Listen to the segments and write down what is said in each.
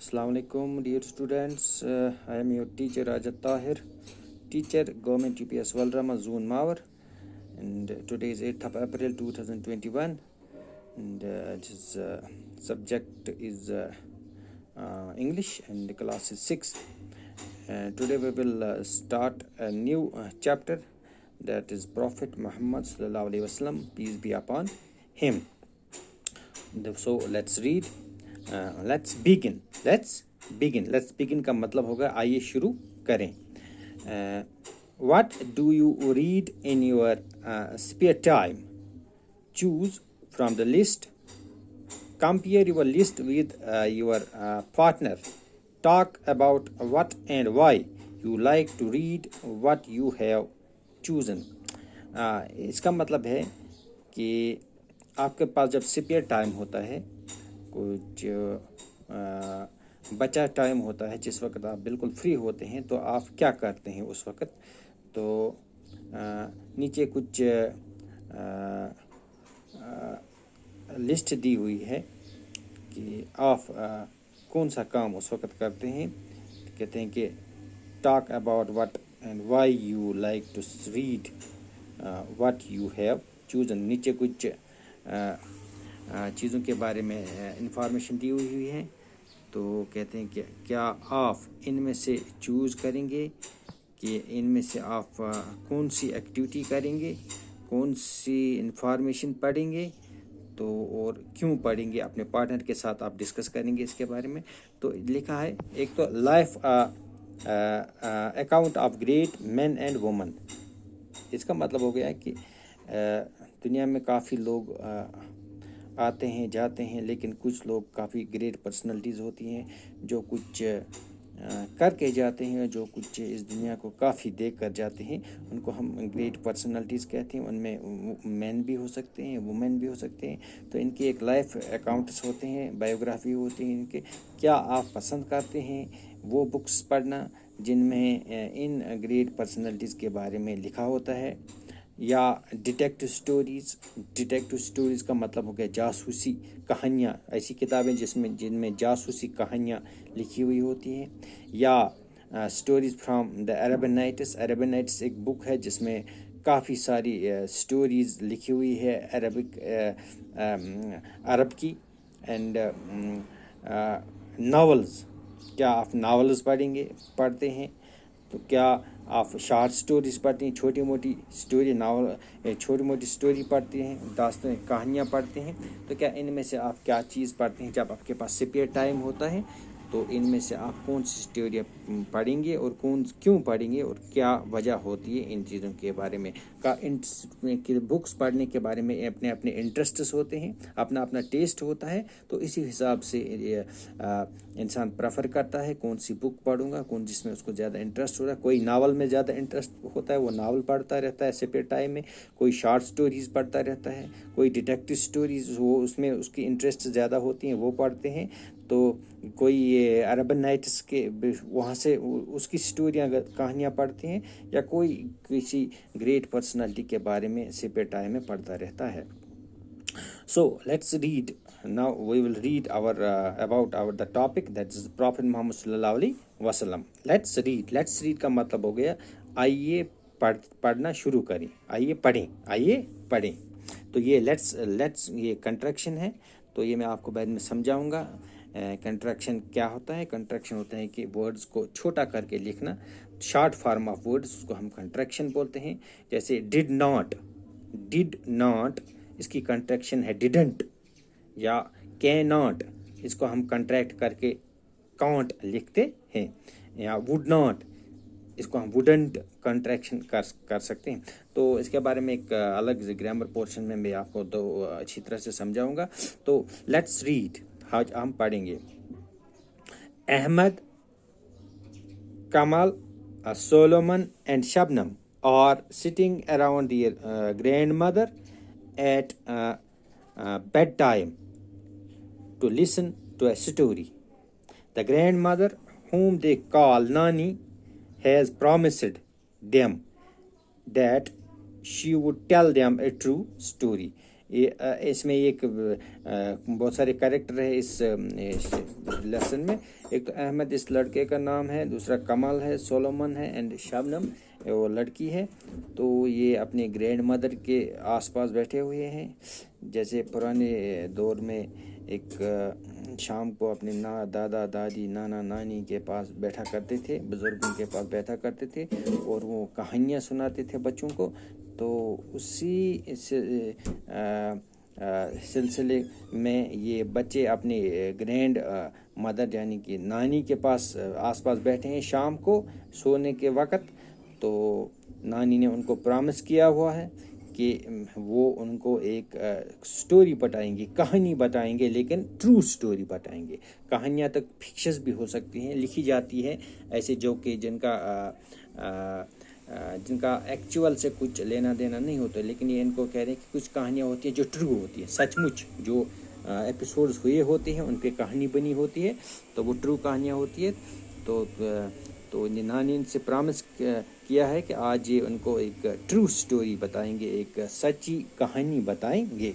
Assalamu alaikum, dear students. I am your teacher Rajat Tahir, teacher Government UPS Valrama Zone Mawar, and today is 8th of April 2021, and this subject is English, and the class is 6th. Today we will start a new chapter, that is Prophet Muhammad sallallahu alaihi wasallam, peace be upon him. So let's read. Let's begin. Let's begin کا مطلب ہوگا آئیے شروع کریں. What do you read in your spare time? Choose from the list. Compare your list with your partner. Talk about what and why you like to read what you have chosen. اس کا مطلب ہے کہ آپ کے پاس جب spare time ہوتا ہے، کچھ بچا ٹائم ہوتا ہے جس وقت آپ بالکل فری ہوتے ہیں، تو آپ کیا کرتے ہیں اس وقت. تو نیچے کچھ لسٹ دی ہوئی ہے کہ آپ کون سا کام اس وقت کرتے ہیں. کہتے ہیں کہ talk about what and why you like to read what you have chosen. نیچے کچھ چیزوں کے بارے میں انفارمیشن دی ہوئی ہے. تو کہتے ہیں کہ کیا آپ ان میں سے چوز کریں گے کہ ان میں سے آپ کون سی ایکٹیویٹی کریں گے، کون سی انفارمیشن پڑھیں گے، تو اور کیوں پڑھیں گے. اپنے پارٹنر کے ساتھ آپ ڈسکس کریں گے اس کے بارے میں. تو لکھا ہے ایک تو life account of great men and women. اس کا مطلب ہو گیا کہ دنیا میں کافی لوگ آتے ہیں جاتے ہیں، لیکن کچھ لوگ کافی گریٹ پرسنالٹیز ہوتی ہیں جو کچھ کر کے جاتے ہیں، جو کچھ اس دنیا کو کافی دیکھ کر جاتے ہیں. ان کو ہم گریٹ پرسنالٹیز کہتے ہیں. ان میں مین بھی ہو سکتے ہیں، وومن بھی ہو سکتے ہیں. تو ان کی ایک لائف اکاؤنٹس ہوتے ہیں، بایوگرافی ہوتی ہیں ان کے. کیا آپ پسند کرتے ہیں وہ بکس پڑھنا جن میں ان گریٹ پرسنالٹیز کے بارے میں لکھا ہوتا ہے، یا ڈیٹیکٹیو سٹوریز کا مطلب ہو گیا جاسوسی کہانیاں، ایسی کتابیں جن میں جاسوسی کہانیاں لکھی ہوئی ہوتی ہیں، یا سٹوریز فرام دا عربن نائٹس. عربن نائٹس ایک بک ہے جس میں کافی ساری سٹوریز لکھی ہوئی ہے عرب کی. اینڈ ناولز، کیا آپ ناولز پڑھتے ہیں؟ تو کیا آپ شارٹ سٹوریز پڑھتے ہیں، چھوٹی موٹی سٹوری پڑھتے ہیں، داستان کہانیاں پڑھتے ہیں؟ تو کیا ان میں سے آپ کیا چیز پڑھتے ہیں جب آپ کے پاس سپیئر ٹائم ہوتا ہے؟ تو ان میں سے آپ کون سی سٹوریاں پڑھیں گے اور کیوں پڑھیں گے، اور کیا وجہ ہوتی ہے ان چیزوں کے بارے میں. بکس پڑھنے کے بارے میں اپنے انٹرسٹس ہوتے ہیں، اپنا ٹیسٹ ہوتا ہے. تو اسی حساب سے انسان پریفر کرتا ہے کون سی بک پڑھوں گا، جس میں اس کو زیادہ انٹرسٹ ہوتا ہے. کوئی ناول میں زیادہ انٹرسٹ ہوتا ہے، وہ ناول پڑھتا رہتا ہے سپیئر ٹائم میں. کوئی شارٹ سٹوریز پڑھتا رہتا ہے. کوئی ڈیٹیکٹیو سٹوریز، وہ اس میں اس کی انٹرسٹ زیادہ ہوتی ہیں، وہ پڑھتے ہیں. تو کوئی عربن نائٹس کے وہاں سے اس کی سٹوریاں کہانیاں پڑھتے ہیں، یا کوئی کسی گریٹ پرسنالٹی کے بارے میں سپیئر ٹائم میں پڑھتا رہتا ہے. So let's read. Now we will read about the topic, that is Prophet Muhammad sallallahu alaihi wasallam. Let's read کا مطلب ہو گیا آئیے پڑھنا شروع کریں، آئیے پڑھیں. تو یہ لیٹس یہ کنٹریکشن ہے. تو یہ میں آپ کو بعد میں سمجھاؤں گا. کنٹریکشن کیا ہوتا ہے؟ کنٹریکشن ہوتا ہے کہ ورڈز کو چھوٹا کر کے لکھنا، شارٹ فارم آف ورڈز، اس کو ہم کنٹریکشن بولتے ہیں. جیسے ڈڈ ناٹ اس کی کنٹریکشن ہے ڈیڈنٹ. یا کین ناٹ، اس کو ہم کنٹریکٹ کر کے کانٹ لکھتے ہیں. یا وڈ ناٹ، اس کو ہم وڈنٹ کنٹریکشن کر سکتے ہیں. تو اس کے بارے میں ایک الگ گرامر پورشن میں میں آپ کو اچھی طرح سے سمجھاؤں گا. تو لیٹس ریڈ. آج ہم پڑھیں گے. احمد، کمل, Solomon and Shabnam are sitting around their grandmother at bedtime to listen to a story. The grandmother, whom they call Nani, has promised them that she would tell them a true story. اس میں ایک بہت سارے character ہے اس lesson میں. ایک تو احمد اس لڑکے کا نام ہے, دوسرا کمل ہے, سولومن ہے, اینڈ شبنم وہ لڑکی ہے. تو یہ اپنے گرینڈ مدر کے آس پاس بیٹھے ہوئے ہیں, جیسے پرانے دور میں ایک شام کو اپنے دادا دادی نانا نانی کے پاس بیٹھا کرتے تھے, بزرگوں کے پاس بیٹھا کرتے تھے اور وہ کہانیاں سناتے تھے بچوں کو. تو اسی سلسلے میں یہ بچے اپنے گرینڈ مدر یعنی کہ نانی کے پاس آس پاس بیٹھے ہیں شام کو سونے کے وقت. تو نانی نے ان کو پرامس کیا ہوا ہے کہ وہ ان کو ایک سٹوری بتائیں گے, کہانی بتائیں گے, لیکن ٹرو سٹوری بتائیں گے. کہانیاں تک فکشنز بھی ہو سکتی ہیں, لکھی جاتی ہے ایسے جو کہ جن کا ایکچوئل سے کچھ لینا دینا نہیں ہوتا, لیکن یہ ان کو کہہ رہے ہیں کہ کچھ کہانیاں ہوتی ہیں جو ٹرو ہوتی ہیں, سچ مچ جو ایپیسوڈز ہوئے ہوتے ہیں ان پہ کہانی بنی ہوتی ہے, تو وہ ٹرو کہانیاں ہوتی ہے. تو نانی ان سے پرامس کیا ہے کہ آج یہ ان کو ایک ٹرو سٹوری بتائیں گے, ایک سچی کہانی بتائیں گے.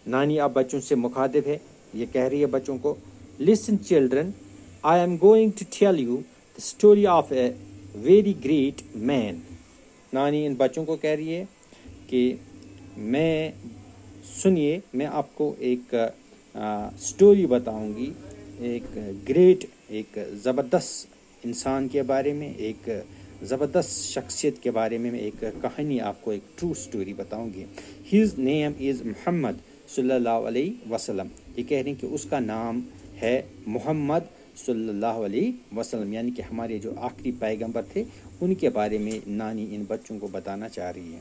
نانی اب بچوں سے مخاطب ہے, یہ کہہ رہی ہے بچوں کو, listen children, I am going to tell you the story of a very great man. نانی ان بچوں کو کہہ رہی ہے کہ سنیے میں آپ کو ایک سٹوری بتاؤں گی, ایک گریٹ, ایک زبردست انسان کے بارے میں, ایک زبردست شخصیت کے بارے میں ایک کہانی آپ کو, ایک ٹرو سٹوری بتاؤں گی. ہز نیم از محمد صلی اللہ علیہ وسلم. یہ کہہ رہے ہیں کہ اس کا نام ہے محمد صلی اللہ علیہ وسلم, یعنی کہ ہمارے جو آخری پیغمبر تھے ان کے بارے میں نانی ان بچوں کو بتانا چاہ رہی ہے.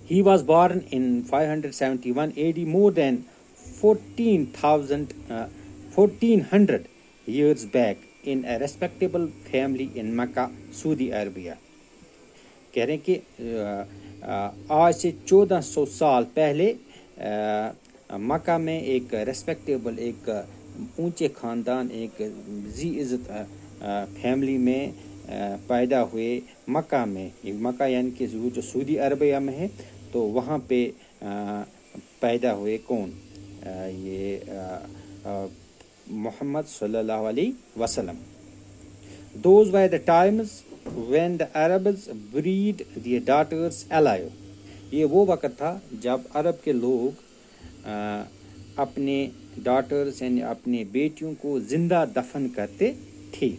He was born in 571 AD, more than 1400 years back in a respectable family in Mecca, Saudi Arabia. کہہ رہے ہیں کہ آج سے 1400 سال پہلے مکہ میں ایک ریسپیکٹیبل, ایک اونچے خاندان, ایک ذی عزت فیملی میں پیدا ہوئے مکہ میں. مکہ یعنی کہ جو سعودی عربیہ میں ہے, تو وہاں پہ پیدا ہوئے کون, یہ محمد صلی اللہ علیہ وسلم. Those were the times when the Arabs buried their daughters alive. یہ وہ وقت تھا جب عرب کے لوگ اپنے ڈاٹرز یعنی اپنے بیٹیوں کو زندہ دفن کرتے تھے.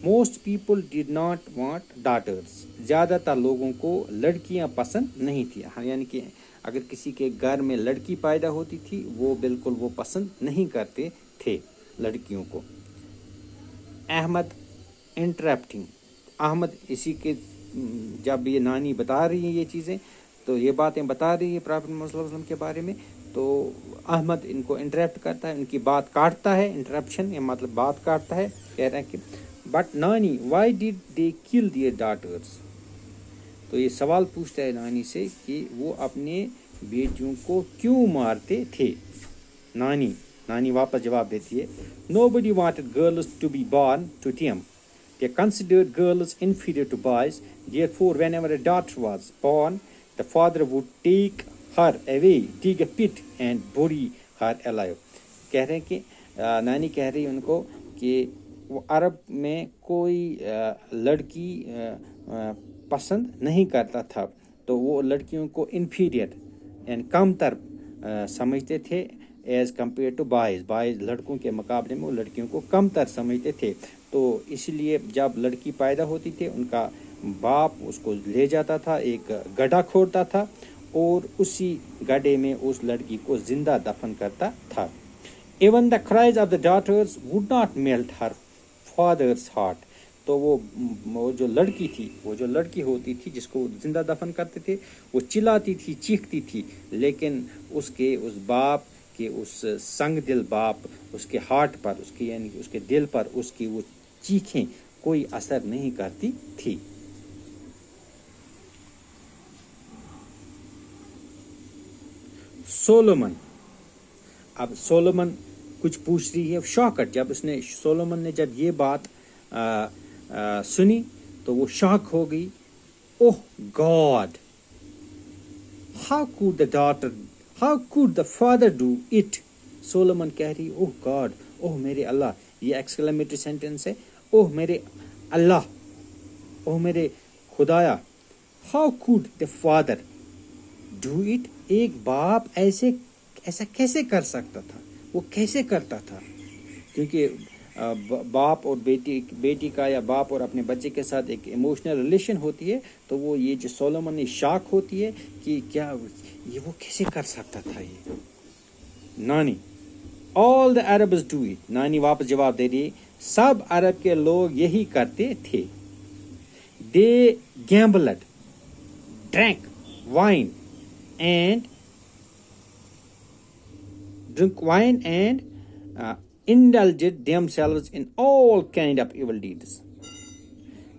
Most people did not want daughters. زیادہ تر لوگوں کو لڑکیاں پسند نہیں تھیں, یعنی کہ اگر کسی کے گھر میں لڑکی پیدا ہوتی تھی وہ بالکل وہ پسند نہیں کرتے تھے لڑکیوں کو. احمد انٹرپٹنگ, احمد اسی کے جب یہ نانی بتا رہی ہے یہ چیزیں, تو یہ باتیں بتا رہی ہے پرافٹ محمد صلی اللہ علیہ وسلم کے بارے میں, تو احمد ان کو انٹرپٹ کرتا ہے, ان کی بات کاٹتا ہے. انٹرپشن یہ مطلب بات کاٹتا ہے. کہہ رہے ہیں کہ بٹ نانی وائی ڈیڈ دے کل دیئر ڈاٹرز. تو یہ سوال پوچھتا ہے نانی سے کہ وہ اپنے بیٹیوں کو کیوں مارتے تھے. نانی واپس جواب دیتی ہے, nobody wanted girls to be born to them. They considered girls inferior to boys. Therefore, whenever a daughter was born, the father would take her away, dig a pit and bury her alive. کہہ رہے ہیں کہ نانی کہہ رہی ان کو کہ وہ عرب میں کوئی لڑکی پسند نہیں کرتا تھا, تو وہ لڑکیوں کو انفیریئر یعنی کم تر سمجھتے تھے ایز کمپیئر ٹو بائز لڑکوں کے مقابلے میں وہ لڑکیوں کو کم تر سمجھتے تھے. تو اس لیے جب لڑکی پیدا ہوتی تھی ان کا باپ اس کو لے جاتا تھا, ایک گڈھا کھودتا تھا اور اسی گڈھے میں اس لڑکی کو زندہ دفن کرتا تھا. Even the cries of the daughters would not melt her father's heart. تو وہ جو لڑکی ہوتی تھی جس کو زندہ دفن کرتے تھے وہ چلاتی تھی, چیختی تھی, لیکن اس باپ کے اس سنگ دل باپ, اس کے ہارٹ پر, اس کے یعنی اس کے دل پر اس کی وہ چیخیں کوئی اثر نہیں کرتی تھی. سولومن, اب سولومن کچھ پوچھ رہی ہے. شاکٹ, جب سولومن نے جب یہ بات سنی تو وہ شاک ہو گئی. Oh God, how could the father do it? Solomon کہہ رہی اوہ گاڈ، اوہ میرے اللہ، یہ ایکسکلیمیٹری سینٹینس ہے، اوہ میرے اللہ، اوہ میرے خدایا. how could the father do it؟ ایک باپ ایسا کیسے کر سکتا تھا، وہ کیسے کرتا تھا؟ کیونکہ باپ اور بیٹی کا یا باپ اور اپنے بچے کے ساتھ ایک ایموشنل ریلیشن ہوتی ہے، تو وہ یہ جو سولومن نے شاک ہوتی ہے کہ کیا یہ وہ کیسے کر سکتا تھا. یہ نانی all the Arabs do it. نانی واپس جواب دے رہی سب عرب کے لوگ یہی کرتے تھے. they gambled, drank wine and indulged themselves in all kind of evil deeds.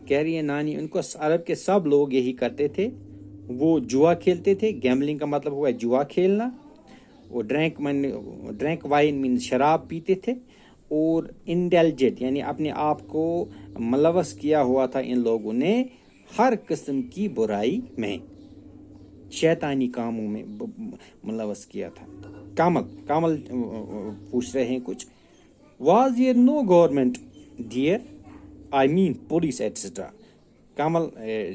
کہہ رہی ہے نانی ان کو عرب کے سب لوگ یہی کرتے تھے. وہ جوا کھیلتے تھے. گیمبلنگ کا مطلب ہوا جوا کھیلنا. وہ ڈرینک وائن مین شراب پیتے تھے. اور انڈلجڈ یعنی اپنے آپ کو ملوث کیا ہوا تھا ان لوگوں نے ہر قسم کی برائی میں، شیطانی کاموں میں ملوث کیا تھا. کامل پوچھ رہے ہیں کچھ. Was there no government there? I mean police etcetera. Kamil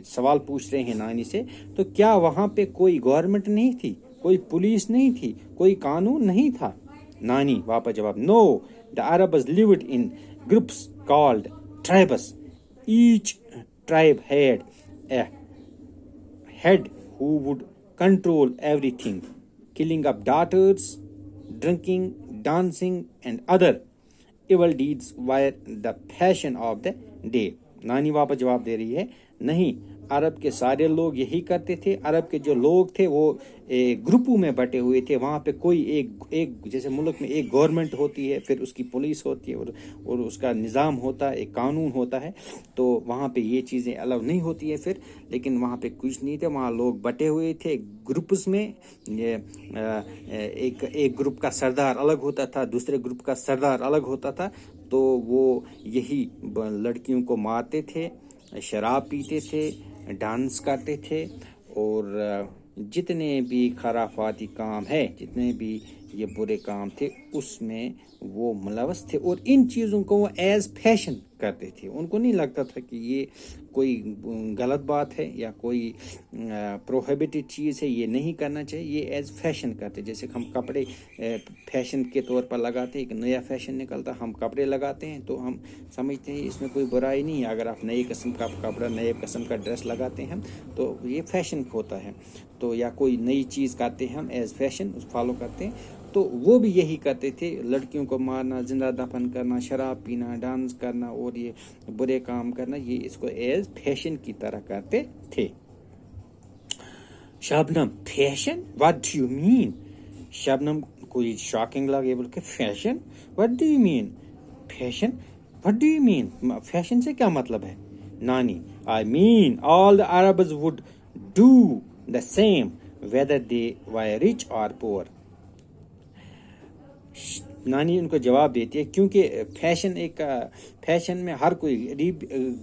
سوال پوچھ رہے ہیں نانی سے تو کیا وہاں پہ کوئی گورنمنٹ نہیں تھی، کوئی پولیس نہیں تھی، کوئی قانون نہیں تھا؟ نانی واپس جواب نو. The Arabs lived in groups called tribes. Each tribe had a head who would control everything. Killing of daughters, drinking, dancing and other evil deeds were the fashion of the day. نانی واپس جواب دے رہی ہے نہیں، عرب کے سارے لوگ یہی کرتے تھے. عرب کے جو لوگ تھے وہ گروپوں میں بٹے ہوئے تھے. وہاں پہ کوئی ایک جیسے ملک میں ایک گورنمنٹ ہوتی ہے، پھر اس کی پولیس ہوتی ہے اور اس کا نظام ہوتا ہے، ایک قانون ہوتا ہے. تو وہاں پہ یہ چیزیں الاؤ نہیں ہوتی ہے پھر. لیکن وہاں پہ کچھ نہیں تھا. وہاں لوگ بٹے ہوئے تھے گروپس میں. ایک گروپ کا سردار الگ ہوتا تھا، دوسرے گروپ کا سردار الگ ہوتا تھا. تو وہ یہی لڑکیوں کو مارتے تھے، شراب پیتے تھے، ڈانس کرتے تھے، اور جتنے بھی خرافاتی کام ہے، جتنے بھی یہ برے کام تھے اس میں وہ ملوث تھے. اور ان چیزوں کو وہ ایز فیشن کرتے تھے. ان کو نہیں لگتا تھا کہ یہ کوئی غلط بات ہے یا کوئی پروہیبٹڈ چیز ہے، یہ نہیں کرنا چاہیے. یہ ایز فیشن کرتے. جیسے ہم کپڑے فیشن کے طور پر لگاتے ہیں، ایک نیا فیشن نکلتا، ہم کپڑے لگاتے ہیں تو ہم سمجھتے ہیں اس میں کوئی برائی نہیں ہے. اگر آپ نئی قسم کا کپڑا، نئے قسم کا ڈریس لگاتے ہیں تو یہ فیشن ہوتا ہے. تو یا کوئی نئی چیز کرتے ہیں ہم ایز فیشن فالو کرتے ہیں. تو وہ بھی یہی کرتے تھے، لڑکیوں کو مارنا، زندہ دفن کرنا، شراب پینا، ڈانس کرنا اور یہ برے کام کرنا، یہ اس کو ایز فیشن کی طرح کرتے تھے. Shabnam fashion what do you mean? Shabnam کوئی شاکنگ لگے بول کہ fashion what do you mean? Fashion what do you mean? Fashion سے کیا مطلب ہے؟ نانی I mean all the Arabs would do the same whether they were rich or poor. نانی ان کو جواب دیتی ہے کیونکہ فیشن میں ہر کوئی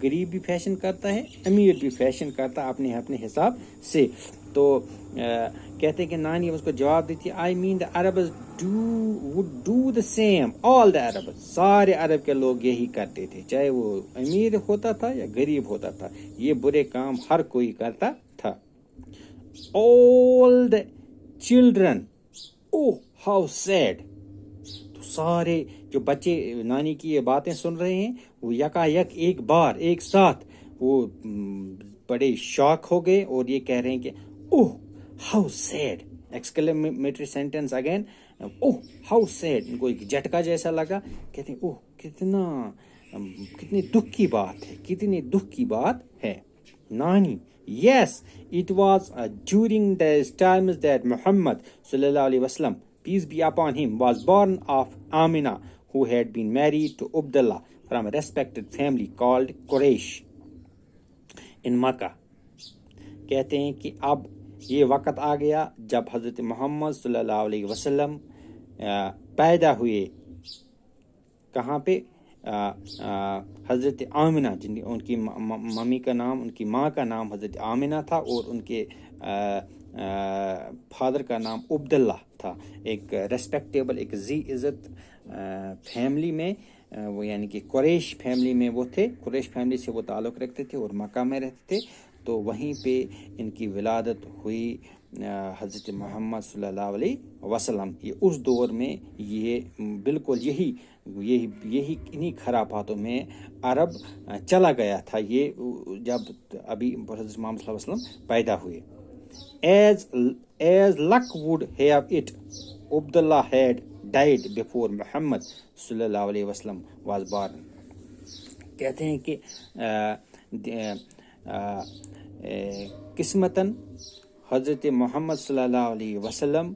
غریب بھی فیشن کرتا ہے، امیر بھی فیشن کرتا ہے اپنے حساب سے. تو کہتے ہیں کہ نانی اس کو جواب دیتی ہے آئی مین دا Arabs would do the same. all the Arabs، سارے عرب کے لوگ یہی کرتے تھے، چاہے وہ امیر ہوتا تھا یا غریب ہوتا تھا، یہ برے کام ہر کوئی کرتا تھا. all the children، oh how sad. تو سارے جو بچے نانی کی یہ باتیں سن رہے ہیں وہ ایک بار ایک ساتھ وہ بڑے شاک ہو گئے اور یہ کہہ رہے ہیں کہ oh how sad. Exclamatory sentence again. oh how sad. ان کو ایک جھٹکا جیسا لگا. کہتے ہیں اوہ کتنی دکھ کی بات ہے، کتنی دکھ کی بات ہے. نانی yes it was during those times that Muhammad sallallahu alaihi wasallam, peace be upon him, was born of Amina, who had been married to Abdullah from a respected family called Quraysh in Makkah. کہتے ہیں کہ اب یہ وقت آ گیا جب حضرت محمد صلی اللہ علیہ وسلم پیدا ہوئے. کہاں پہ؟ حضرت آمنہ، ان کی ممی کا نام، ان کی ماں کا نام حضرت آمنہ تھا، اور ان کے فادر کا نام عبداللہ تھا. ایک ریسپیکٹیبل، ایک ذی عزت فیملی میں وہ یعنی کہ قریش فیملی میں وہ تھے. قریش فیملی سے وہ تعلق رکھتے تھے اور مکہ میں رہتے تھے. تو وہیں پہ ان کی ولادت ہوئی حضرت محمد صلی اللہ علیہ وسلم. یہ اس دور میں یہ بالکل یہی انہی خرافاتوں میں عرب چلا گیا تھا یہ جب ابھی حضرت محمد صلی اللہ علیہ وسلم پیدا ہوئے. As luck would have it, Abdullah had died before Muhammad صلی اللہ علیہ وسلم was born. کہتے ہیں کہ قسمتاً حضرت محمد صلی اللہ علیہ وسلم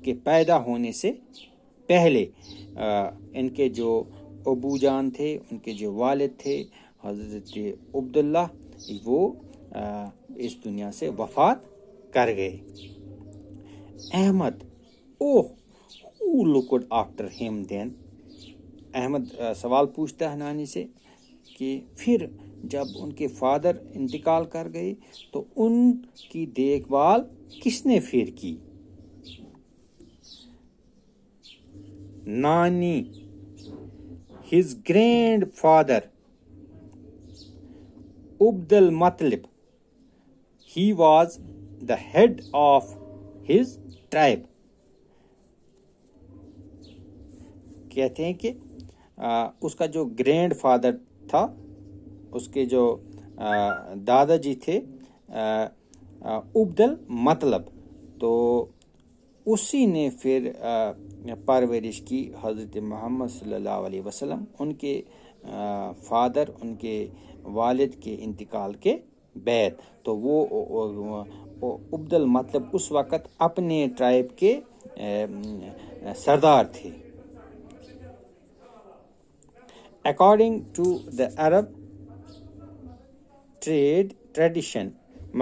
کے پیدا ہونے سے پہلے ان کے جو ابو جان تھے، ان کے جو والد تھے حضرت عبداللہ، وہ اس دنیا سے وفات کر گئے. Ahmad who looked after him then. Ahmad سوال پوچھتا ہے نانی سے کہ پھر جب ان کے فادر انتقال کر گئے تو ان کی دیکھ بھال کس نے پھر کی؟ نانی. His grandfather Abd al-Muttalib, he was the head of his tribe. کہتے ہیں کہ اس کا جو گرینڈ فادر تھا، اس کے جو دادا جی تھے عبد المطلب، تو اسی نے پھر پرورش کی حضرت محمد صلی اللہ علیہ وسلم ان کے فادر، ان کے والد کے انتقال کے بعد. تو وہ عبد المطلب اس وقت اپنے ٹرائب کے سردار تھے. According to the Arab tradition,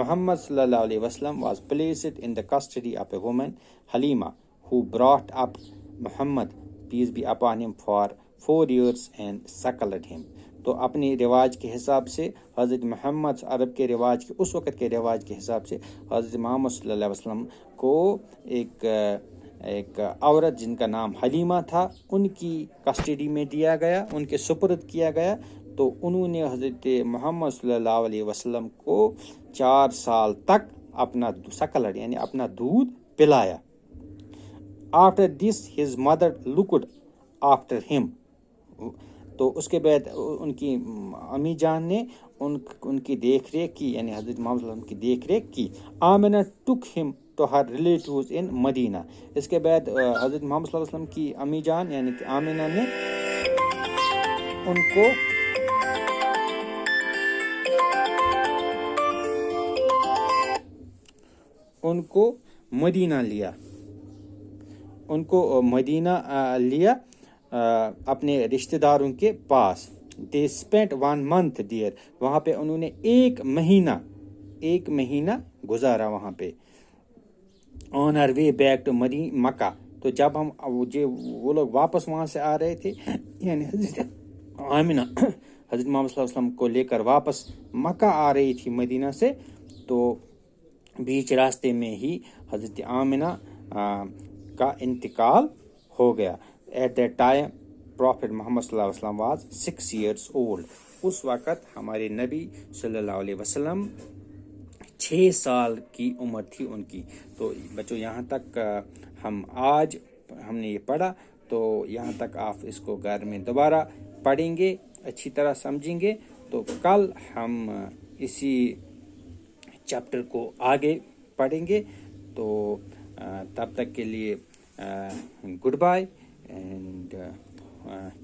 Muhammad sallallahu alaihi wasallam was placed in the custody of a woman, Halima, who brought up Muhammad, peace be upon him, for 4 years and suckled him. تو اپنی رواج کے حساب سے حضرت محمد، عرب کے رواج کے اس وقت کے رواج کے حساب سے حضرت محمد صلی اللہ علیہ وسلم کو ایک عورت جن کا نام حلیمہ تھا، ان کی کسٹڈی میں دیا گیا، ان کے سپرد کیا گیا. تو انہوں نے حضرت محمد صلی اللہ علیہ وسلم کو 4 سال تک اپنا سکلڈ یعنی اپنا دودھ پلایا. After this his mother looked after him. تو اس کے بعد ان کی امی جان نے ان کی دیکھ ریکھ کی، یعنی حضرت محمد صلی اللہ علیہ وسلم کی دیکھ ریکھ کی. Amna took him to her relatives in مدینہ. اس کے بعد حضرت محمد صلی اللہ علیہ وسلم کی امی جان یعنی کہ آمنہ نے ان کو مدینہ لیا اپنے رشتہ داروں کے پاس. They spent 1 month there. وہاں پہ انہوں نے ایک مہینہ گزارا وہاں پہ. On our way back to مکہ. تو جب وہ لوگ واپس وہاں سے آ رہے تھے، یعنی حضرت آمنہ حضرت محمد صلی اللہ علیہ وسلم کو لے کر واپس مکہ آ رہی تھی مدینہ سے، تو بیچ راستے میں ہی حضرت آمنہ کا انتقال ہو گیا. At that time Prophet محمد صلی اللہ علیہ وسلم was 6 years old. اس وقت ہمارے نبی صلی اللہ علیہ وسلم 6 سال کی عمر تھی ان کی. تو بچوں یہاں تک ہم نے یہ پڑھا، تو یہاں تک آپ اس کو گھر میں دوبارہ پڑھیں گے، اچھی طرح سمجھیں گے. تو کل ہم اسی چیپٹر کو آگے پڑھیں گے. تو تب تک کے لیے good bye and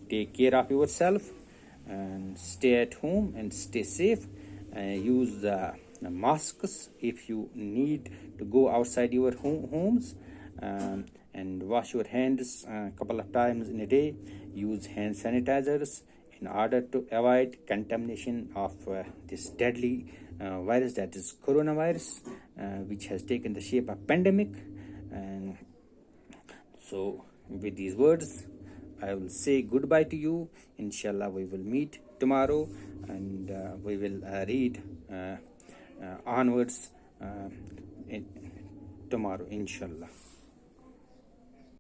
take care of yourself and stay at home and stay safe. Use the masks if you need to go outside your homes, and wash your hands a couple of times in a day. Use hand sanitizers in order to avoid contamination of this deadly virus, that is coronavirus, which has taken the shape of pandemic. And so with these words I will say goodbye to you. Inshallah we will meet tomorrow, and we will read onwards tomorrow inshallah.